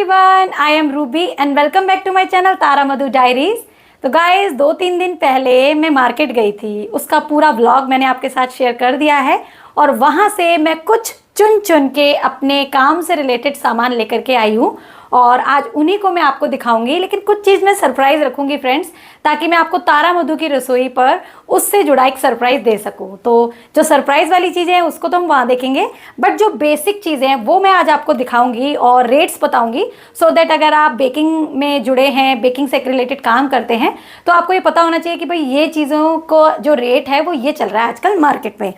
Everyone, I am Ruby and welcome back to my channel Tara Madhu diaries. तो guys 2-3 दिन पहले मैं मार्केट गई थी, उसका पूरा व्लॉग मैंने आपके साथ शेयर कर दिया है और वहाँ से मैं कुछ चुन चुन के अपने काम से रिलेटेड सामान लेकर के आई हूँ और आज उन्हीं को मैं आपको दिखाऊंगी। लेकिन कुछ चीज़ मैं सरप्राइज़ रखूंगी फ्रेंड्स, ताकि मैं आपको तारा मधु की रसोई पर उससे जुड़ा एक सरप्राइज़ दे सकूं। तो जो सरप्राइज़ वाली चीज़ें हैं उसको तो हम वहाँ देखेंगे, बट जो बेसिक चीज़ें हैं वो मैं आज आपको दिखाऊंगी और रेट्स बताऊंगी, सो दैट अगर आप बेकिंग में जुड़े हैं, बेकिंग से रिलेटेड काम करते हैं, तो आपको ये पता होना चाहिए कि भाई ये चीज़ों को जो रेट है वो ये चल रहा है आजकल मार्केट में।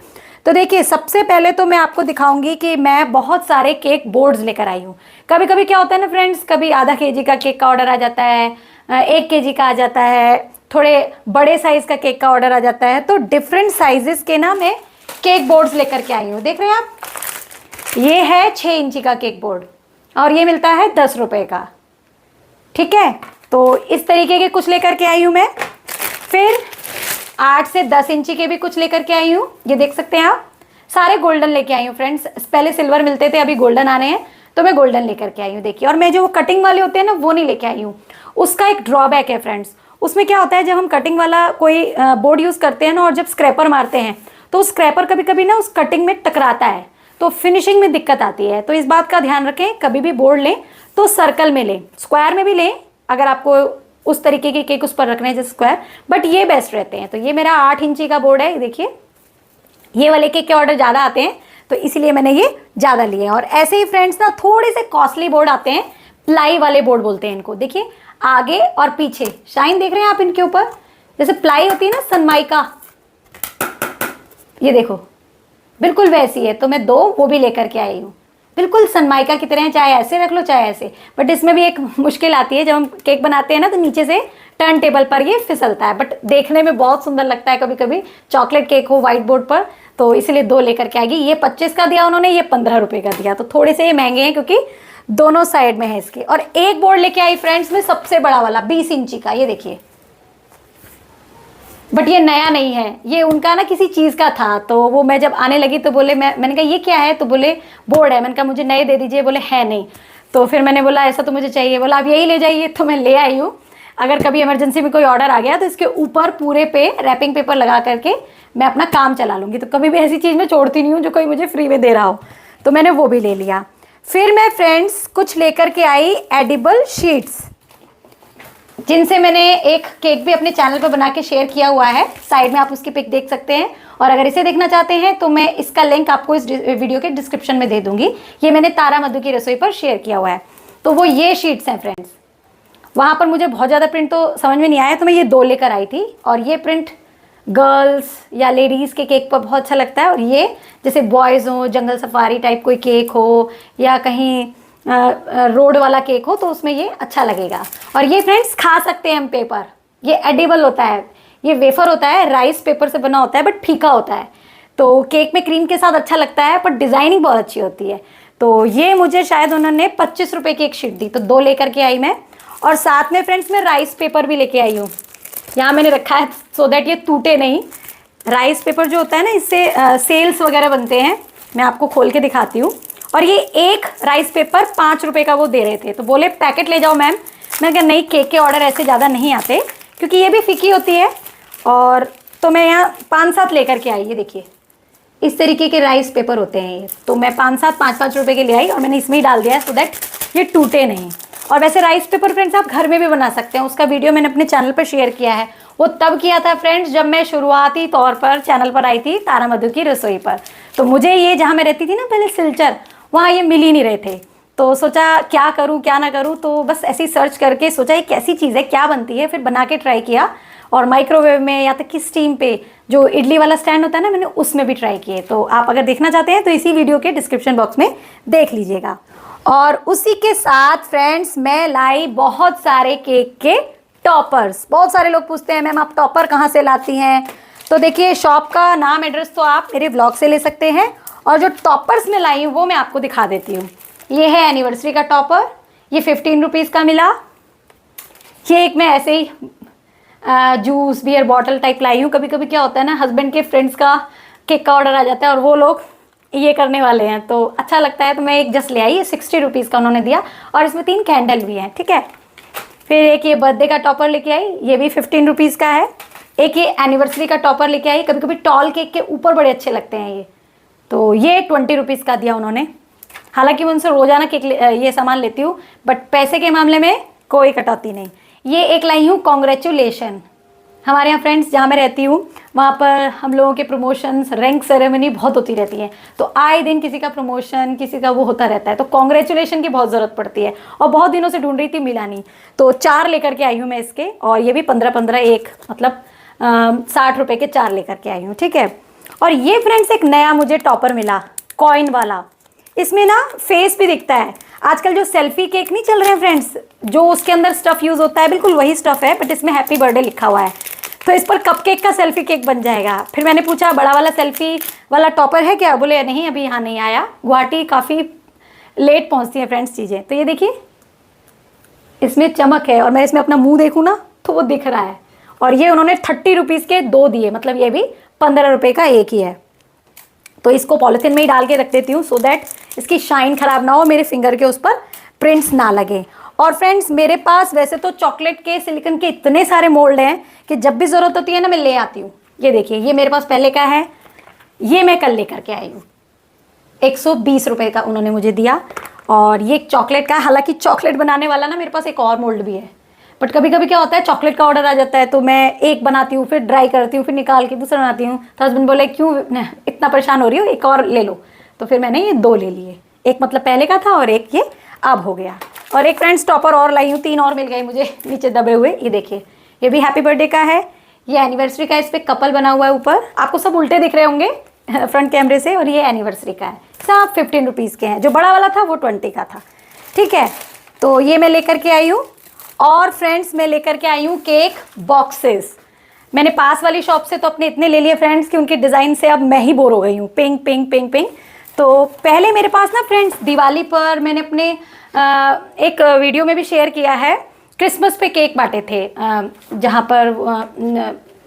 तो देखिए, सबसे पहले तो मैं आपको दिखाऊंगी कि मैं बहुत सारे केक बोर्ड्स लेकर आई हूँ। कभी कभी क्या होता है ना फ्रेंड्स, कभी आधा केजी का केक का ऑर्डर आ जाता है, 1 केजी का आ जाता है, थोड़े बड़े साइज़ का केक का ऑर्डर आ जाता है। तो डिफरेंट साइजेस के ना मैं केक बोर्ड्स लेकर के आई हूँ। देख रहे हैं आप, ये है 6 इंची का केक बोर्ड और ये मिलता है 10 रुपये का। ठीक है, तो इस तरीके के कुछ लेकर के आई हूँ मैं। फिर 8 से 10 इंची के भी कुछ लेकर के आई हूँ, ये देख सकते हैं आप। सारे गोल्डन लेके आई हूँ फ्रेंड्स, पहले सिल्वर मिलते थे, अभी गोल्डन आ रहे हैं, तो मैं गोल्डन लेकर के आई हूँ। देखिए, और मैं जो कटिंग वाले होते हैं ना वो नहीं लेके आई हूँ। उसका एक ड्रॉबैक है फ्रेंड्स, उसमें क्या होता है, जब हम कटिंग वाला कोई बोर्ड यूज़ करते हैं ना और जब स्क्रैपर मारते हैं तो स्क्रैपर कभी कभी ना उस कटिंग में टकराता है, तो फिनिशिंग में दिक्कत आती है। तो इस बात का ध्यान रखें, कभी भी बोर्ड लें तो सर्कल में लें, स्क्वायर में भी लें अगर आपको उस तरीके के केक उस पर रखने हैं जैसे स्क्वायर, बट ये बेस्ट रहते हैं। तो ये मेरा 8 इंची का बोर्ड है। देखिए, ये वाले केक के ऑर्डर ज़्यादा आते हैं तो इसीलिए मैंने ये ज़्यादा लिए हैं। और ऐसे ही फ्रेंड्स ना थोड़े से कॉस्टली बोर्ड आते हैं, प्लाई वाले बोर्ड बोलते हैं इनको। देखिए, आगे और पीछे शाइन देख रहे हैं आप इनके ऊपर, जैसे प्लाई होती है ना सनमाइका, ये देखो बिल्कुल वैसी है। तो मैं 2 वो भी लेकर के आई हूँ, बिल्कुल सनमाइका की तरह, चाहे ऐसे रख लो चाहे ऐसे। बट इसमें भी एक मुश्किल आती है, जब हम केक बनाते हैं ना तो नीचे से टर्न टेबल पर ये फिसलता है, बट देखने में बहुत सुंदर लगता है कभी कभी, चॉकलेट केक हो व्हाइट बोर्ड पर। तो इसलिए 2 लेकर के आएगी। ये 25 का दिया उन्होंने, ये 15 रुपये का दिया, तो थोड़े से ये महंगे हैं क्योंकि दोनों साइड में है इसके। और एक बोर्ड लेके आई फ्रेंड्स में सबसे बड़ा वाला 20 इंची का, ये देखिए, बट ये नया नहीं है, ये उनका ना किसी चीज़ का था। तो वो मैं जब आने लगी तो बोले, मैंने कहा ये क्या है, तो बोले बोर्ड है। मैंने कहा मुझे नए दे दीजिए, बोले है नहीं। तो फिर मैंने बोला ऐसा तो मुझे चाहिए, बोला आप यही ले जाइए। तो मैं ले आई हूँ। अगर कभी इमरजेंसी में कोई ऑर्डर आ गया तो इसके ऊपर पूरे पे रैपिंग पेपर लगा करके मैं अपना काम चला लूँगी। तो कभी भी ऐसी चीज़ मैं छोड़ती नहीं हूँ जो कोई मुझे फ्री में दे रहा हो। तो मैंने वो भी ले लिया। फिर मैं फ्रेंड्स कुछ लेकर के आई एडिबल शीट्स, जिनसे मैंने एक केक भी अपने चैनल पर बना के शेयर किया हुआ है। साइड में आप उसकी पिक देख सकते हैं, और अगर इसे देखना चाहते हैं तो मैं इसका लिंक आपको इस वीडियो के डिस्क्रिप्शन में दे दूंगी। ये मैंने तारा मधु की रसोई पर शेयर किया हुआ है। तो वो ये शीट्स हैं फ्रेंड्स। वहाँ पर मुझे बहुत ज़्यादा प्रिंट तो समझ में नहीं आया, तो मैं ये 2 लेकर आई थी। और ये प्रिंट गर्ल्स या लेडीज़ के केक पर बहुत अच्छा लगता है, और ये जैसे बॉयज़ हो, जंगल सफारी टाइप कोई केक हो या कहीं रोड वाला केक हो तो उसमें ये अच्छा लगेगा। और ये फ्रेंड्स खा सकते हैं हम पेपर, ये एडिबल होता है। ये वेफर होता है, राइस पेपर से बना होता है, बट फीका होता है, तो केक में क्रीम के साथ अच्छा लगता है, पर डिज़ाइनिंग बहुत अच्छी होती है। तो ये मुझे शायद उन्होंने 25 रुपये की एक शीट दी, तो 2 लेकर के आई मैं। और साथ में फ्रेंड्स मैं राइस पेपर भी लेके आई हूँ, यहाँ मैंने रखा है सो दैट ये टूटे नहीं। राइस पेपर जो होता है ना, इससे सेल्स वगैरह बनते हैं, मैं आपको खोल के दिखाती हूँ। और ये एक राइस पेपर 5 रुपये का वो दे रहे थे, तो बोले पैकेट ले जाओ मैम। मैंने कहा नहीं, केक के ऑर्डर ऐसे ज़्यादा नहीं आते क्योंकि ये भी फीकी होती है। और तो मैं यहाँ 5-7 लेकर के आई। ये देखिए, इस तरीके के राइस पेपर होते हैं ये, तो मैं 5-7 5-5 रुपये के ले आई और मैंने इसमें ही डाल दिया है सो दैट ये टूटे नहीं। और वैसे राइस पेपर फ्रेंड्स आप घर में भी बना सकते हैं, उसका वीडियो मैंने अपने चैनल पर शेयर किया है। वो तब किया था फ्रेंड्स जब मैं शुरुआती तौर पर चैनल पर आई थी तारा मधु की रसोई पर। तो मुझे ये, जहाँ मैं रहती थी ना पहले सिलचर, वहाँ ये मिल ही नहीं रहे थे। तो सोचा क्या करूँ क्या ना करूँ, तो बस ऐसे ही सर्च करके सोचा ये कैसी चीज़ है, क्या बनती है, फिर बना के ट्राई किया। और माइक्रोवेव में या तक कि स्टीम पे जो इडली वाला स्टैंड होता है ना, मैंने उसमें भी ट्राई किए। तो आप अगर देखना चाहते हैं तो इसी वीडियो के डिस्क्रिप्शन बॉक्स में देख लीजिएगा। और उसी के साथ फ्रेंड्स मैं लाई बहुत सारे केक के टॉपर्स। बहुत सारे लोग पूछते हैं मैम आप टॉपर कहाँ से लाती हैं, तो देखिए शॉप का नाम एड्रेस तो आप मेरे ब्लॉग से ले सकते हैं। और जो टॉपर्स मैं लाई हूँ वो मैं आपको दिखा देती हूँ। ये है एनिवर्सरी का टॉपर, ये 15 रुपीज़ का मिला। ये एक मैं ऐसे ही जूस बियर बॉटल टाइप लाई हूँ। कभी कभी क्या होता है ना, हस्बैंड के फ्रेंड्स का केक का ऑर्डर आ जाता है और वो लोग ये करने वाले हैं, तो अच्छा लगता है, तो मैं एक जस्ट ले आई। 60 रुपीज़ का उन्होंने दिया और इसमें 3 कैंडल भी हैं, ठीक है। फिर एक ये बर्थडे का टॉपर लेके आई, ये भी 15 रुपीज़ का है। एक ये एनिवर्सरी का टॉपर लेके आई, कभी कभी टॉल केक के ऊपर बड़े अच्छे लगते हैं ये, तो ये 20 रुपीज़ का दिया उन्होंने। हालांकि मैं उनसे रोज़ाना केक ये सामान लेती हूँ, बट पैसे के मामले में कोई कटौती नहीं। ये एक लाई हूँ कॉन्ग्रेचुलेशन। हमारे यहाँ फ्रेंड्स जहाँ मैं रहती हूँ वहाँ पर हम लोगों के प्रमोशंस, रैंक सेरेमनी बहुत होती रहती है, तो आए दिन किसी का प्रमोशन, किसी का वो होता रहता है, तो कॉन्ग्रेचुलेशन की बहुत ज़रूरत पड़ती है। और बहुत दिनों से ढूंढ रही थी, मिला नहीं, तो 4 लेकर के आई हूँ मैं इसके। और ये भी 15-15 एक, मतलब 60 रुपये के 4 लेकर के आई हूँ, ठीक है। और ये फ्रेंड्स एक नया मुझे टॉपर मिला, कॉइन वाला। इसमें ना फेस भी दिखता है। आजकल जो सेल्फी केक नहीं चल रहे हैं फ्रेंड्स, जो उसके अंदर स्टफ़ यूज़ होता है, बिल्कुल वही स्टफ़ है, बट इसमें हैप्पी बर्थडे लिखा हुआ है, तो इस पर कपकेक का सेल्फी केक बन जाएगा। फिर मैंने पूछा बड़ा वाला सेल्फी वाला टॉपर है क्या, बोले नहीं अभी यहाँ नहीं आया, गुवाहाटी काफ़ी लेट पहुँचती है फ्रेंड्स चीज़ें। तो ये देखिए इसमें चमक है, और मैं इसमें अपना मुंह देखूँ ना तो वो दिख रहा है। और ये उन्होंने 30 रुपीज़ के 2 दिए, मतलब ये भी 15 रुपये का एक ही है। तो इसको पॉलिथीन में ही डाल के रख देती हूँ, सो दैट इसकी शाइन ख़राब ना हो, मेरे फिंगर के उस पर प्रिंट्स ना लगे। और फ्रेंड्स मेरे पास वैसे तो चॉकलेट के, सिलिकॉन के इतने सारे मोल्ड हैं कि जब भी ज़रूरत होती है ना मैं ले आती हूँ। ये देखिए, ये मेरे पास पहले का है, ये मैं कल लेकर के आई हूँ। 120 रुपये का उन्होंने मुझे दिया। और ये चॉकलेट का, हालांकि चॉकलेट बनाने वाला ना मेरे पास एक और मोल्ड भी है, बट कभी कभी क्या होता है चॉकलेट का ऑर्डर आ जाता है, तो मैं एक बनाती हूँ, फिर ड्राई करती हूँ, फिर निकाल के दूसरा बनाती हूँ। तो हस्बैंड बोले क्यों इतना परेशान हो रही हो, एक और ले लो। तो फिर मैंने ये 2 ले लिए, एक मतलब पहले का था और एक ये अब हो गया। और एक फ्रेंड्स टॉपर और लाई हूँ, 3 और मिल गए मुझे नीचे दबे हुए। ये देखिए, ये भी हैप्पी बर्थडे का है, ये एनिवर्सरी का है, इस पर कपल बना हुआ है ऊपर, आपको सब उल्टे दिख रहे होंगे फ्रंट कैमरे से। और ये एनिवर्सरी का है, सब 15 रुपीज़ के हैं। जो बड़ा वाला था वो 20 का था, ठीक है। तो ये मैं लेकर के आई हूँ। और फ्रेंड्स मैं लेकर के आई हूँ केक बॉक्सेस। मैंने पास वाली शॉप से तो अपने इतने ले लिए फ्रेंड्स कि उनके डिज़ाइन से अब मैं ही बोर हो गई हूँ, पिंक पिंक पिंक पिंक। तो पहले मेरे पास ना फ्रेंड्स दिवाली पर मैंने अपने एक वीडियो में भी शेयर किया है, क्रिसमस पे केक बांटे थे, जहाँ पर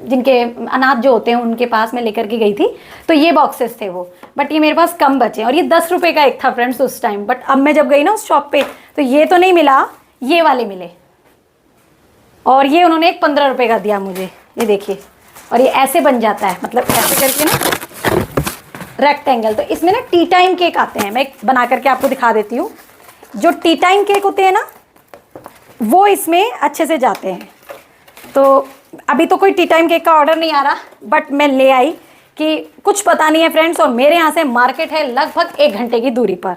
जिनके अनाथ जो होते हैं उनके पास मैं लेकर के गई थी, तो ये बॉक्सेस थे वो। बट ये मेरे पास कम बचे, और ये 10 रुपये का एक था फ्रेंड्स उस टाइम। बट अब मैं जब गई ना उस शॉप पे, तो ये तो नहीं मिला, ये वाले मिले। और ये उन्होंने एक 15 रुपये का दिया मुझे, ये देखिए। और ये ऐसे बन जाता है, मतलब ऐसे करके ना रेक्टेंगल। तो इसमें ना टी टाइम केक आते हैं, मैं एक बना करके आपको दिखा देती हूँ। जो टी टाइम केक होते हैं ना वो इसमें अच्छे से जाते हैं। तो अभी तो कोई टी टाइम केक का ऑर्डर नहीं आ रहा, बट मैं ले आई कि कुछ पता नहीं है फ्रेंड्स। और मेरे यहाँ से मार्केट है लगभग 1 घंटे की दूरी पर,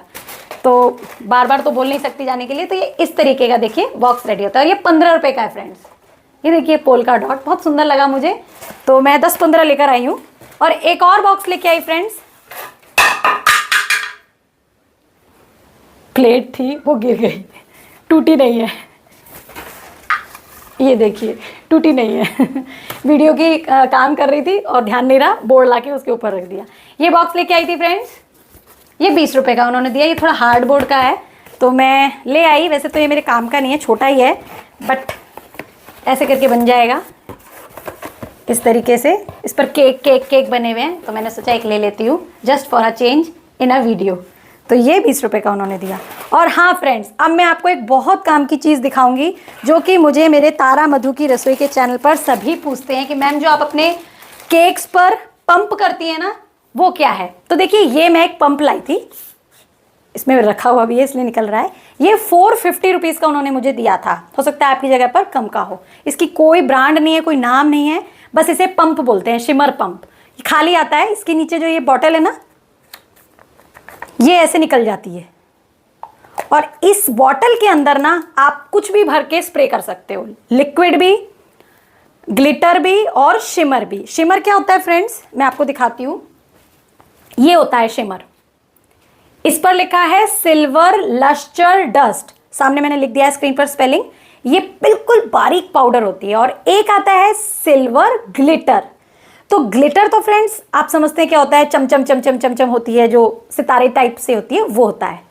तो बार बार तो बोल नहीं सकती जाने के लिए। तो ये इस तरीके का देखिए बॉक्स रेडी होता है, और ये 15 रुपये का है फ्रेंड्स। ये देखिए पोल्का डॉट, बहुत सुंदर लगा मुझे, तो मैं 10-15 लेकर आई हूँ। और एक और बॉक्स लेके आई फ्रेंड्स, प्लेट थी वो गिर गई, टूटी नहीं है, ये देखिए टूटी नहीं है वीडियो की काम कर रही थी और ध्यान नहीं रहा, बोर्ड लाके उसके ऊपर रख दिया। ये बॉक्स लेके आई थी फ्रेंड्स, ये 20 रुपये का उन्होंने दिया। ये थोड़ा हार्ड बोर्ड का है, तो मैं ले आई। वैसे तो ये मेरे काम का नहीं है, छोटा ही है, बट ऐसे करके बन जाएगा इस तरीके से। इस पर केक केक केक बने हुए हैं, तो मैंने सोचा एक ले लेती हूँ just for a change in a video. तो ये 20 रुपये का उन्होंने दिया। और हाँ फ्रेंड्स, अब मैं आपको एक बहुत काम की चीज़ दिखाऊंगी, जो कि मुझे मेरे तारा मधु की रसोई के चैनल पर सभी पूछते हैं कि मैम जो आप अपने केक्स पर पंप करती हैं ना, वो क्या है। तो देखिए ये मैं एक पंप लाई थी, इसमें रखा हुआ भी है इसलिए निकल रहा है। ये 450 रुपीज़ का उन्होंने मुझे दिया था, हो सकता है आपकी जगह पर कम का हो। इसकी कोई ब्रांड नहीं है, कोई नाम नहीं है, बस इसे पंप बोलते हैं, शिमर पंप। खाली आता है, इसके नीचे जो ये बॉटल है ना, ये ऐसे निकल जाती है। और इस बॉटल के अंदर ना आप कुछ भी भर के स्प्रे कर सकते हो, लिक्विड भी, ग्लिटर भी और शिमर भी। शिमर क्या होता है फ्रेंड्स, मैं आपको दिखाती हूँ। ये होता है शिमर, इस पर लिखा है सिल्वर लस्टर डस्ट, सामने मैंने लिख दिया है स्क्रीन पर स्पेलिंग। ये बिल्कुल बारीक पाउडर होती है। और एक आता है सिल्वर ग्लिटर। तो ग्लिटर तो फ्रेंड्स आप समझते हैं क्या होता है, चमचम चमचम चमचम होती है, जो सितारे टाइप से होती है, वो होता है।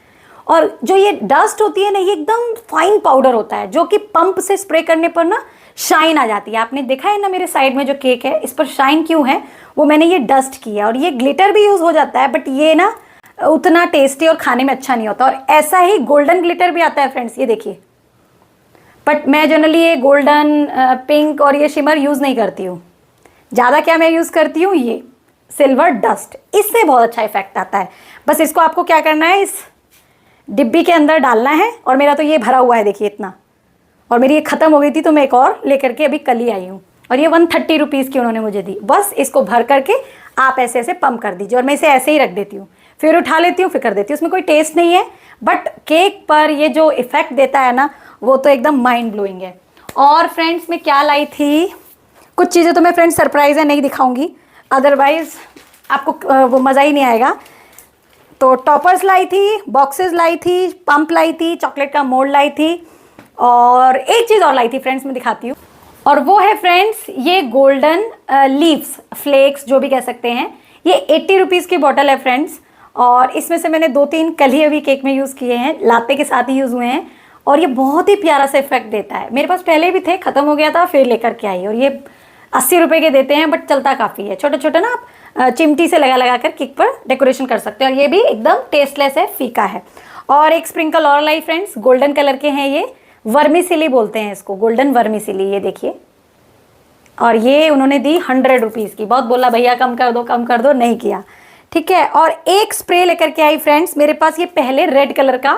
और जो ये डस्ट होती है ना, ये एकदम फाइन पाउडर होता है, जो कि पंप से स्प्रे करने पर ना शाइन आ जाती है। आपने देखा है ना मेरे साइड में जो केक है, इस पर शाइन क्यों है, वो मैंने ये डस्ट किया। और ये ग्लिटर भी यूज़ हो जाता है, बट ये ना उतना टेस्टी और खाने में अच्छा नहीं होता। और ऐसा ही गोल्डन ग्लिटर भी आता है फ्रेंड्स, ये देखिए। बट मैं जनरली ये गोल्डन, पिंक और ये शिमर यूज़ नहीं करती हूँ। ज़्यादा क्या मैं यूज़ करती हूँ, ये सिल्वर डस्ट, इससे बहुत अच्छा इफेक्ट आता है। बस इसको आपको क्या करना है, इस डिब्बी के अंदर डालना है। और मेरा तो ये भरा हुआ है देखिए इतना, और मेरी ये ख़त्म हो गई थी तो मैं एक और लेकर के अभी कल ही आई हूँ। और ये 130 रुपीज़ की उन्होंने मुझे दी। बस इसको भर करके आप ऐसे ऐसे पंप कर दीजिए, और मैं इसे ऐसे ही रख देती हूँ, फिर उठा लेती हूँ, फिर कर देती हूँ। उसमें कोई टेस्ट नहीं है, बट केक पर ये जो इफ़ेक्ट देता है ना, वो तो एकदम माइंड ब्लोइंग है। और फ्रेंड्स मैं क्या लाई थी, कुछ चीज़ें तो मैं फ्रेंड्स सरप्राइज़ है, नहीं दिखाऊंगी, अदरवाइज़ आपको वो मज़ा ही नहीं आएगा। तो टॉपर्स लाई थी, बॉक्सेस लाई थी, पंप लाई थी, चॉकलेट का मोल्ड लाई थी, और एक चीज़ और लाई थी फ्रेंड्स, मैं दिखाती हूँ। और वो है फ्रेंड्स ये गोल्डन लीव्स, फ्लेक्स जो भी कह सकते हैं। ये 80 रुपीज़ की बॉटल है फ्रेंड्स, और इसमें से मैंने 2-3 कल ही अभी केक में यूज़ किए हैं, लाते के साथ ही यूज़ हुए हैं। और ये बहुत ही प्यारा सा इफेक्ट देता है। मेरे पास पहले भी थे, ख़त्म हो गया था, फिर लेकर के आई। और ये 80 रुपये के देते हैं, बट चलता काफ़ी है। छोटे छोटे ना आप चिमटी से लगा लगा कर केक पर डेकोरेशन कर सकते हैं। और ये भी एकदम टेस्टलेस है, फीका है। और एक स्प्रिंकल और लाई फ्रेंड्स, गोल्डन कलर के हैं ये, वर्मिसिली बोलते हैं इसको, गोल्डन वर्मिसिली, ये देखिए। और ये उन्होंने दी 100 रुपीज़ की। बहुत बोला भैया कम कर दो, कम कर दो, नहीं किया, ठीक है। और एक स्प्रे लेकर के आई फ्रेंड्स, मेरे पास ये पहले रेड कलर का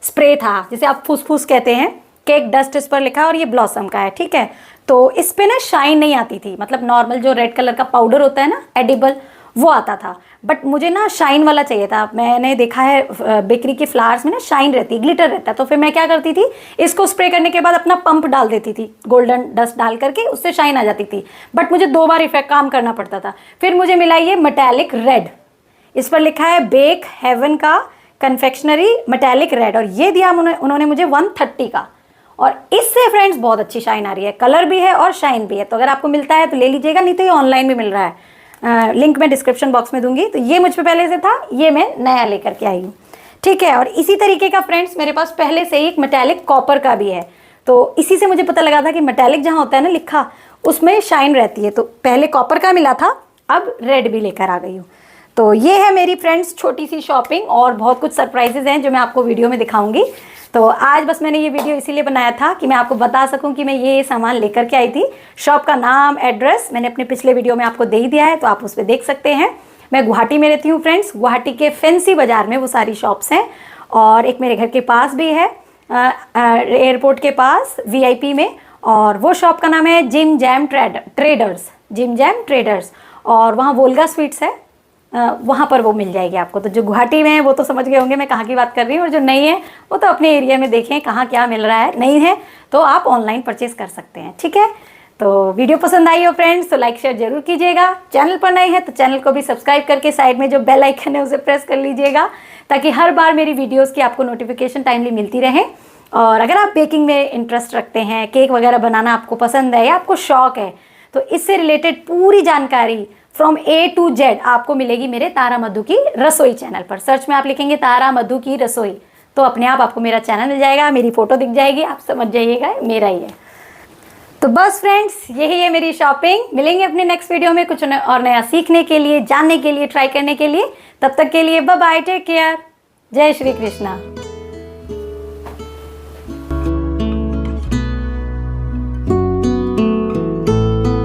स्प्रे था, जिसे आप फूस कहते हैं, केक डस्ट इस पर लिखा है, और ये ब्लॉसम का है, ठीक है। तो इस पर ना शाइन नहीं आती थी, मतलब नॉर्मल जो रेड कलर का पाउडर होता है ना, एडिबल, वो आता था। बट मुझे ना शाइन वाला चाहिए था। मैंने देखा है बेकरी के फ्लावर्स में ना शाइन रहती है, ग्लिटर रहता है। तो फिर मैं क्या करती थी, इसको स्प्रे करने के बाद अपना पंप डाल देती थी, गोल्डन डस्ट डाल करके, उससे शाइन आ जाती थी। बट मुझे 2 बार इफेक्ट काम करना पड़ता था। फिर मुझे मिला ये मेटालिक रेड, इस पर लिखा है बेक हेवन का कन्फेक्शनरी मेटालिक रेड, और ये दिया उन्होंने मुझे 130 का। और इससे फ्रेंड्स बहुत अच्छी शाइन आ रही है, कलर भी है और शाइन भी है। तो अगर आपको मिलता है तो ले लीजिएगा, नहीं तो ये ऑनलाइन भी मिल रहा है, लिंक मैं डिस्क्रिप्शन बॉक्स में दूंगी। तो ये मुझ पे पहले से था, ये मैं नया लेकर के आई हूँ, ठीक है। और इसी तरीके का फ्रेंड्स मेरे पास पहले से ही एक मेटालिक कॉपर का भी है। तो इसी से मुझे पता लगा था कि मेटालिक जहाँ होता है ना लिखा, उसमें शाइन रहती है। तो पहले कॉपर का मिला था, अब रेड भी लेकर आ गई हूँ। तो ये है मेरी फ्रेंड्स छोटी सी शॉपिंग, और बहुत कुछ सरप्राइजेज हैं जो मैं आपको वीडियो में दिखाऊंगी। तो आज बस मैंने ये वीडियो इसीलिए बनाया था कि मैं आपको बता सकूं कि मैं ये सामान लेकर के आई थी। शॉप का नाम, एड्रेस मैंने अपने पिछले वीडियो में आपको दे ही दिया है, तो आप उस पर देख सकते हैं। मैं गुवाहाटी में रहती हूँ फ्रेंड्स, गुवाहाटी के फैंसी बाज़ार में वो सारी शॉप्स हैं, और एक मेरे घर के पास भी है, एयरपोर्ट के पास VIP में। और वो शॉप का नाम है Jim Jam traders, Jim Jam traders, और वहाँ वोल्गा स्वीट्स है, वहाँ पर वो मिल जाएगी आपको। तो जो गुवाहाटी में है वो तो समझ गए होंगे मैं कहाँ की बात कर रही हूँ, और जो नहीं है वो तो अपने एरिया में देखें कहाँ क्या मिल रहा है। नहीं है तो आप ऑनलाइन परचेज कर सकते हैं, ठीक है। तो वीडियो पसंद आई हो फ्रेंड्स तो लाइक शेयर जरूर कीजिएगा। चैनल पर नए हैं तो चैनल को भी सब्सक्राइब करके साइड में जो बेल आइकन है उसे प्रेस कर लीजिएगा, ताकि हर बार मेरी वीडियोज़ की आपको नोटिफिकेशन टाइमली मिलती रहे। और अगर आप बेकिंग में इंटरेस्ट रखते हैं, केक वगैरह बनाना आपको पसंद है या आपको शौक है, तो इससे रिलेटेड पूरी जानकारी फ्रॉम A to Z आपको मिलेगी मेरे तारा मधु की रसोई चैनल पर। सर्च में आप लिखेंगे तारा मधु की रसोई, तो अपने आप आपको मेरा चैनल मिल जाएगा, मेरी फोटो दिख जाएगी, आप समझ जाइएगा मेरा ही है। तो बस फ्रेंड्स यही है मेरी शॉपिंग। मिलेंगे अपने नेक्स्ट वीडियो में कुछ और नया सीखने के लिए, जानने के लिए, ट्राई करने के लिए। तब तक के लिए बाय बाय, टेक केयर, जय श्री कृष्णा।